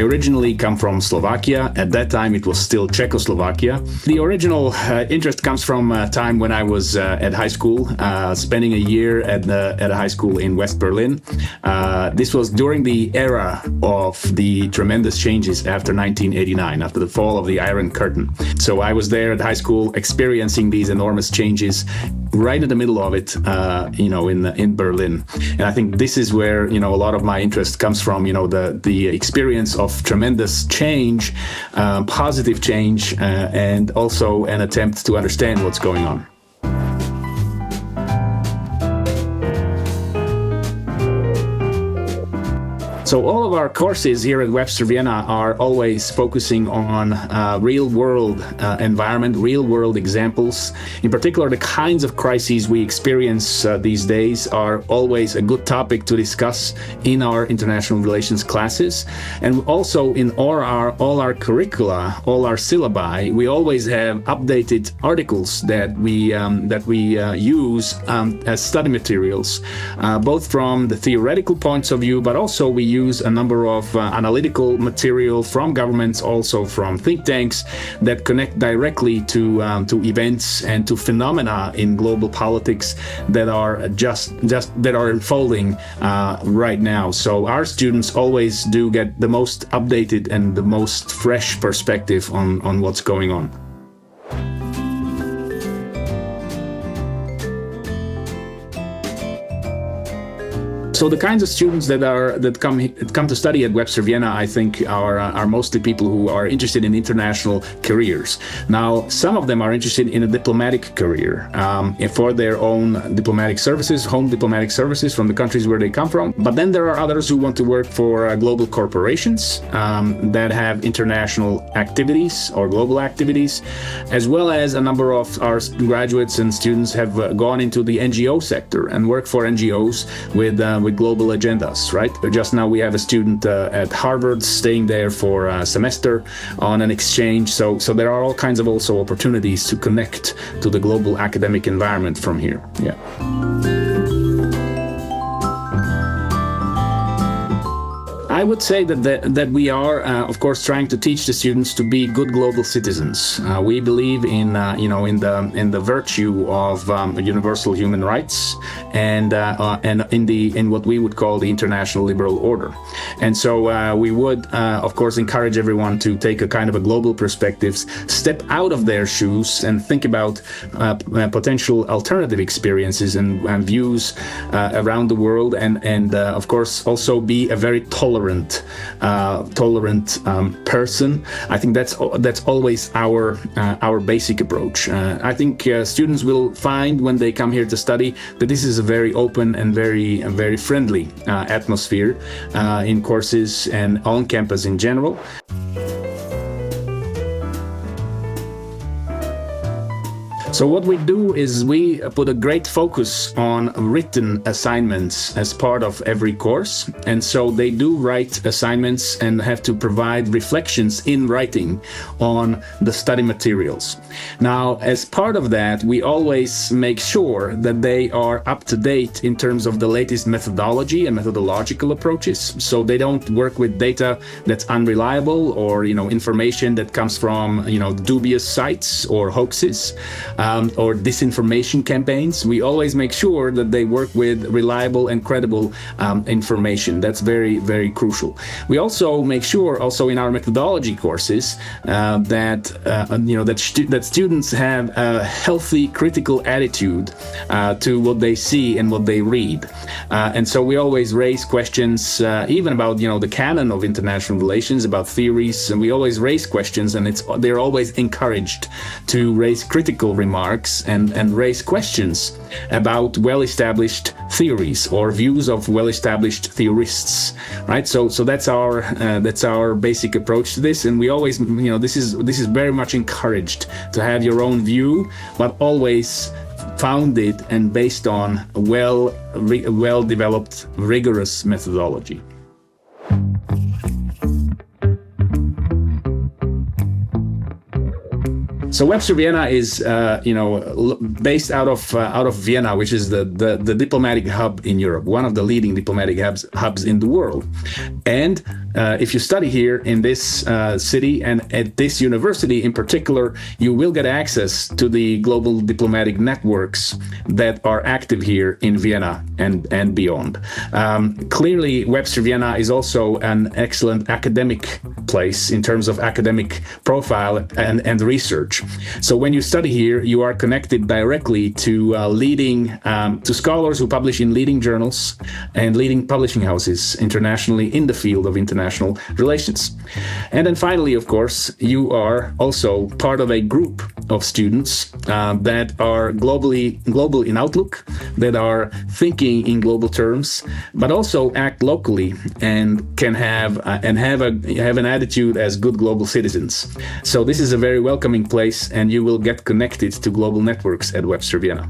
originally come from Slovakia. At that time, it was still Czechoslovakia. The original interest comes from a time when I was at high school, spending a year at a high school in West Berlin. This was during the era of the tremendous changes after 1989, after the fall of the Iron Curtain. So I was there at high school experiencing these enormous changes right in the middle of it, in Berlin. And I think this is where, a lot of my interest comes from, the experience of tremendous change, positive change, and also an attempt to understand what's going on. So all of our courses here at Webster Vienna are always focusing on real-world environment, real-world examples. In particular, the kinds of crises we experience these days are always a good topic to discuss in our international relations classes. And also in all our curricula, all our syllabi, we always have updated articles that we use as study materials, both from the theoretical points of view, but also we use a number of analytical material from governments, also from think tanks that connect directly to events and to phenomena in global politics that are just that are unfolding right now. So our students always do get the most updated and the most fresh perspective on what's going on. So the kinds of students that come to study at Webster Vienna, I think, are mostly people who are interested in international careers. Now, some of them are interested in a diplomatic career for their own diplomatic services, home diplomatic services from the countries where they come from. But then there are others who want to work for global corporations that have international activities or global activities, as well as a number of our graduates and students have gone into the NGO sector and work for NGOs with global agendas, right? Just now we have a student at Harvard staying there for a semester on an exchange. So there are all kinds of also opportunities to connect to the global academic environment from here. Yeah. I would say that we are, of course, trying to teach the students to be good global citizens. We believe in the virtue of universal human rights and in what we would call the international liberal order. And so we would, of course, encourage everyone to take a kind of a global perspective, step out of their shoes, and think about potential alternative experiences and views around the world, and of course also be a very tolerant person. I think that's always our basic approach. I think students will find when they come here to study that this is a very open and very friendly atmosphere in courses and on campus in general. So what we do is we put a great focus on written assignments as part of every course. And so they do write assignments and have to provide reflections in writing on the study materials. Now, as part of that, we always make sure that they are up to date in terms of the latest methodology and methodological approaches. So they don't work with data that's unreliable or, information that comes from, dubious sites or hoaxes. Or disinformation campaigns. We always make sure that they work with reliable and credible information. That's very, very crucial. We also make sure, also in our methodology courses, that students have a healthy, critical attitude to what they see and what they read. And so we always raise questions, even about the canon of international relations, about theories, and we always raise questions, and they're always encouraged to raise critical remarks and raise questions about well-established theories or views of well-established theorists, right? So that's our basic approach to this, and we always, this is very much encouraged to have your own view, but always founded and based on a well-developed, rigorous methodology. So Webster Vienna is, based out of Vienna, which is the diplomatic hub in Europe, one of the leading diplomatic hubs in the world. And if you study here in this city and at this university in particular, you will get access to the global diplomatic networks that are active here in Vienna and beyond. Clearly, Webster Vienna is also an excellent academic place in terms of academic profile and research. So when you study here, you are connected directly to to scholars who publish in leading journals and leading publishing houses internationally in the field of international relations. And then finally, of course, you are also part of a group of students that are global in outlook, that are thinking in global terms, but also act locally and can have an attitude as good global citizens. So this is a very welcoming place, and you will get connected to global networks at Webster Vienna.